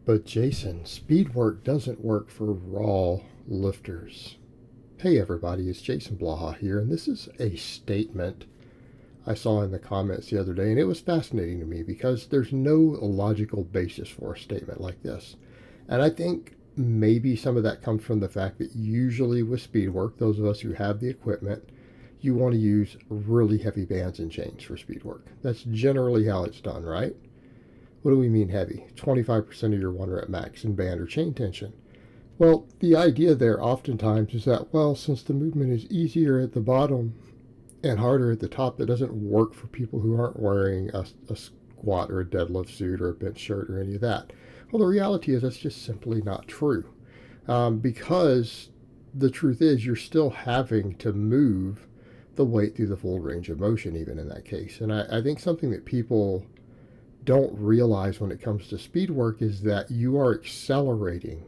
But Jason, speed work doesn't work for raw lifters. Hey everybody, it's Jason Blaha here, and this is a statement I saw in the comments the other day, and it was fascinating to me because there's no logical basis for a statement like this. And I think maybe some of that comes from the fact that usually with speed work, those of us who have the equipment, you want to use really heavy bands and chains for speed work. That's generally how it's done, right? What do we mean heavy? 25% of your 1 rep max in band or chain tension. Well, the idea there oftentimes is that, well, since the movement is easier at the bottom and harder at the top, it doesn't work for people who aren't wearing a squat or a deadlift suit or a bench shirt or any of that. Well, the reality is that's just simply not true. Because the truth is you're still having to move the weight through the full range of motion even in that case. And I think something that people don't realize when it comes to speed work is that you are accelerating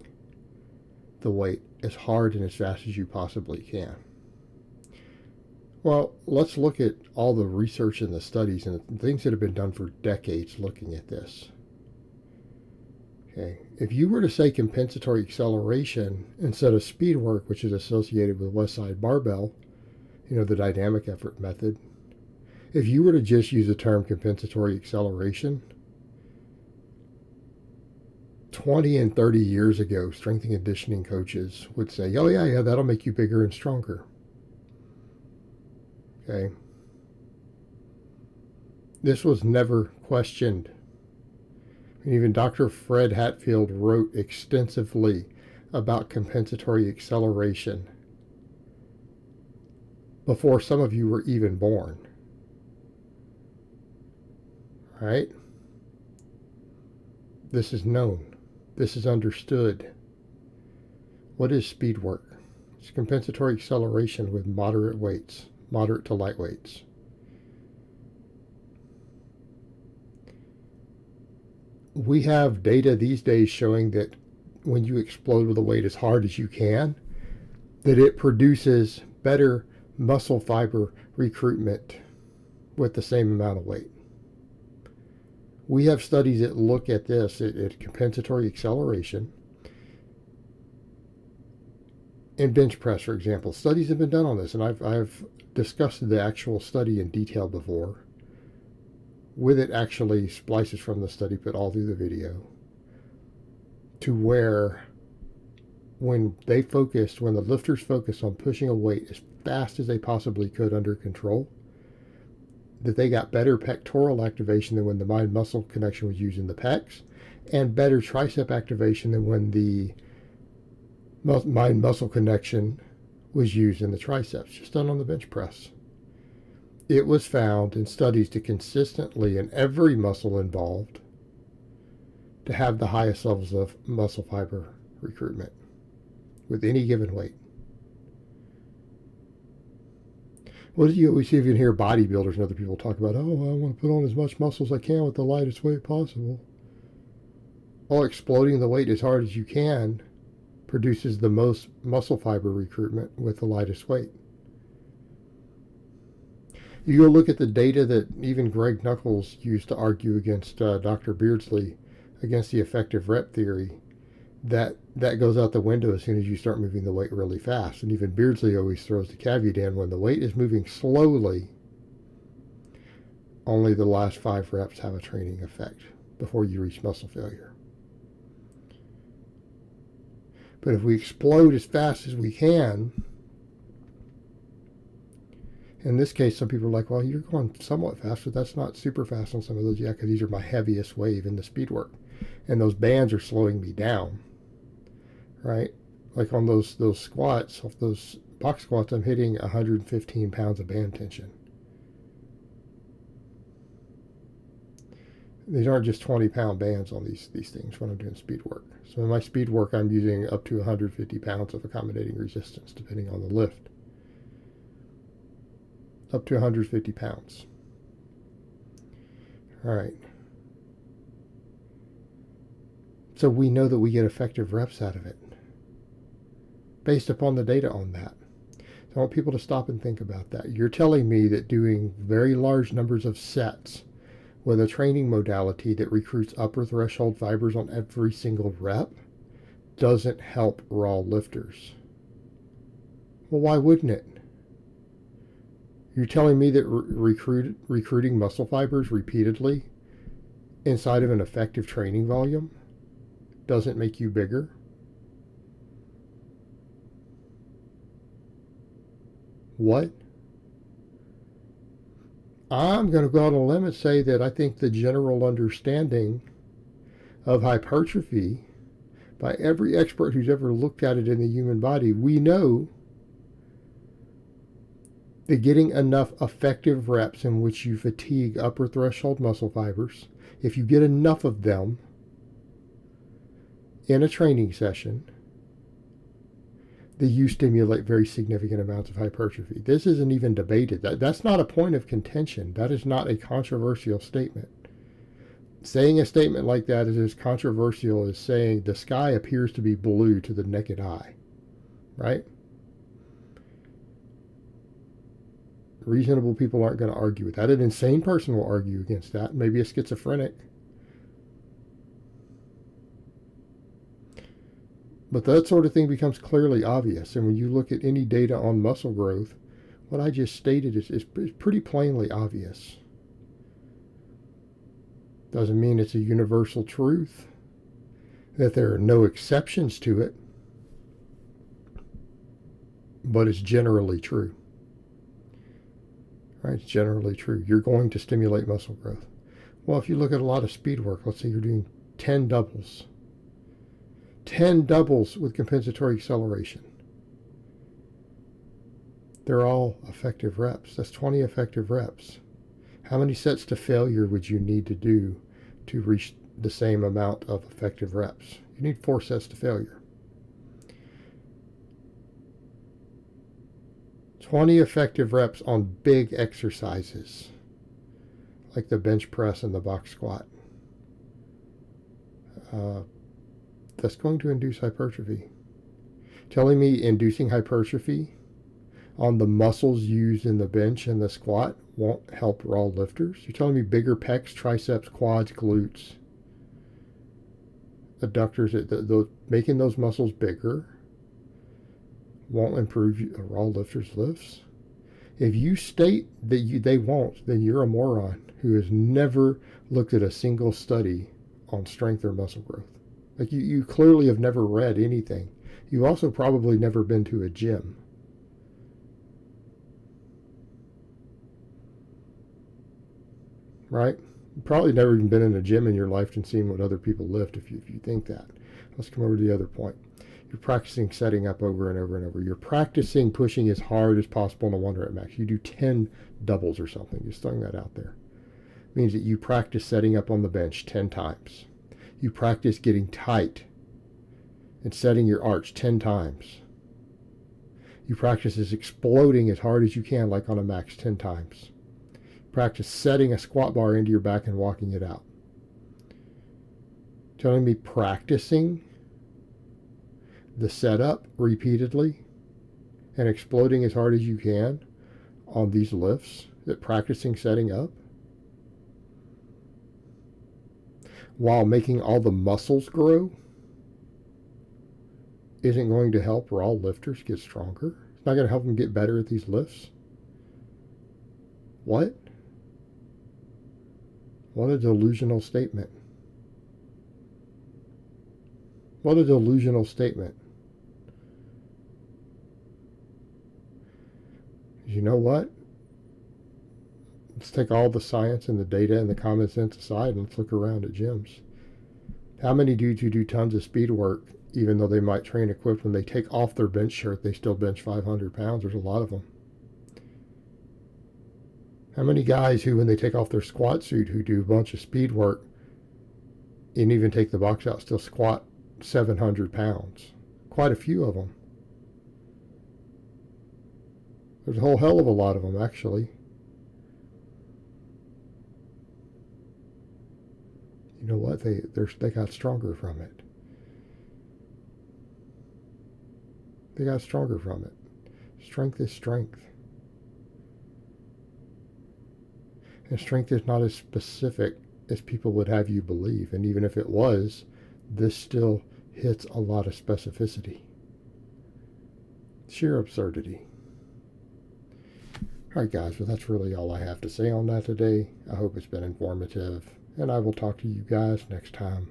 the weight as hard and as fast as you possibly can. Well, let's look at all the research and the studies and the things that have been done for decades looking at this. Okay, if you were to say compensatory acceleration instead of speed work, which is associated with West Side Barbell, the dynamic effort method, if you were to just use the term compensatory acceleration, 20 and 30 years ago, strength and conditioning coaches would say, oh, yeah, that'll make you bigger and stronger. Okay. This was never questioned. And even Dr. Fred Hatfield wrote extensively about compensatory acceleration before some of you were even born. Right? This is known. This is understood. What is speed work? It's compensatory acceleration with moderate weights, moderate to light weights. We have data these days showing that when you explode with a weight as hard as you can, that it produces better muscle fiber recruitment with the same amount of weight. We have studies that look at this, at compensatory acceleration. In bench press, for example, studies have been done on this, and I've discussed the actual study in detail before. With it actually splices from the study put all through the video, to where when the lifters focused on pushing a weight as fast as they possibly could under control, that they got better pectoral activation than when the mind-muscle connection was used in the pecs, and better tricep activation than when the mind-muscle connection was used in the triceps, just done on the bench press. It was found in studies to consistently, in every muscle involved, to have the highest levels of muscle fiber recruitment with any given weight. What do you always even hear bodybuilders and other people talk about? Oh, I want to put on as much muscle as I can with the lightest weight possible. Well, exploding the weight as hard as you can produces the most muscle fiber recruitment with the lightest weight. You go look at the data that even Greg Knuckles used to argue against Dr. Beardsley against the effective rep theory. That goes out the window as soon as you start moving the weight really fast. And even Beardsley always throws the caveat in, when the weight is moving slowly, only the last 5 reps have a training effect before you reach muscle failure. But if we explode as fast as we can, in this case, some people are like, well, you're going somewhat fast, but that's not super fast on some of those. Yeah, because these are my heaviest wave in the speed work. And those bands are slowing me down. Right? Like on those squats, off those box squats, I'm hitting 115 pounds of band tension. These aren't just 20-pound bands on these things when I'm doing speed work. So in my speed work, I'm using up to 150 pounds of accommodating resistance, depending on the lift. Up to 150 pounds. All right. So we know that we get effective reps out of it, based upon the data on that. So I want people to stop and think about that. You're telling me that doing very large numbers of sets with a training modality that recruits upper threshold fibers on every single rep doesn't help raw lifters. Well, why wouldn't it? You're telling me that recruiting muscle fibers repeatedly inside of an effective training volume doesn't make you bigger? What? I'm going to go out on a limb and say that I think the general understanding of hypertrophy by every expert who's ever looked at it in the human body, we know that getting enough effective reps in which you fatigue upper threshold muscle fibers, if you get enough of them in a training session, that you stimulate very significant amounts of hypertrophy. This isn't even debated. That's not a point of contention. That is not a controversial statement. Saying a statement like that is as controversial as saying the sky appears to be blue to the naked eye, right? Reasonable people aren't going to argue with that. An insane person will argue against that, maybe a schizophrenic. But that sort of thing becomes clearly obvious. And when you look at any data on muscle growth, what I just stated is pretty plainly obvious. Doesn't mean it's a universal truth, that there are no exceptions to it, but it's generally true. Right? It's generally true. You're going to stimulate muscle growth. Well, if you look at a lot of speed work, let's say you're doing 10 doubles. 10 doubles with compensatory acceleration. They're all effective reps. That's 20 effective reps. How many sets to failure would you need to do to reach the same amount of effective reps? You need 4 sets to failure. 20 effective reps on big exercises, like the bench press and the box squat. That's going to induce hypertrophy. Telling me inducing hypertrophy on the muscles used in the bench and the squat won't help raw lifters? You're telling me bigger pecs, triceps, quads, glutes, adductors, making those muscles bigger won't improve a raw lifter's lifts? If you state that they won't, then you're a moron who has never looked at a single study on strength or muscle growth. Like you clearly have never read anything. You've also probably never been to a gym. Right? You've probably never even been in a gym in your life and seen what other people lift if you think that. Let's come over to the other point. You're practicing setting up over and over and over. You're practicing pushing as hard as possible in a 1 rep max. You do 10 doubles or something. Just throwing that out there. It means that you practice setting up on the bench 10 times. You practice getting tight and setting your arch 10 times. You practice exploding as hard as you can, like on a max, 10 times. Practice setting a squat bar into your back and walking it out. Telling me practicing the setup repeatedly and exploding as hard as you can on these lifts, that practicing setting up while making all the muscles grow isn't going to help raw lifters get stronger? It's not going to help them get better at these lifts? What? What a delusional statement. What a delusional statement. You know what? Let's take all the science and the data and the common sense aside and let's look around at gyms. How many dudes who do tons of speed work, even though they might train equipped, when they take off their bench shirt, they still bench 500 pounds? There's a lot of them. How many guys who, when they take off their squat suit, who do a bunch of speed work and even take the box out, still squat 700 pounds? Quite a few of them. There's a whole hell of a lot of them, actually. You know what? They got stronger from it. They got stronger from it. Strength is strength. And strength is not as specific as people would have you believe. And even if it was, this still hits a lot of specificity. Sheer absurdity. Alright guys, well that's really all I have to say on that today. I hope it's been informative, and I will talk to you guys next time.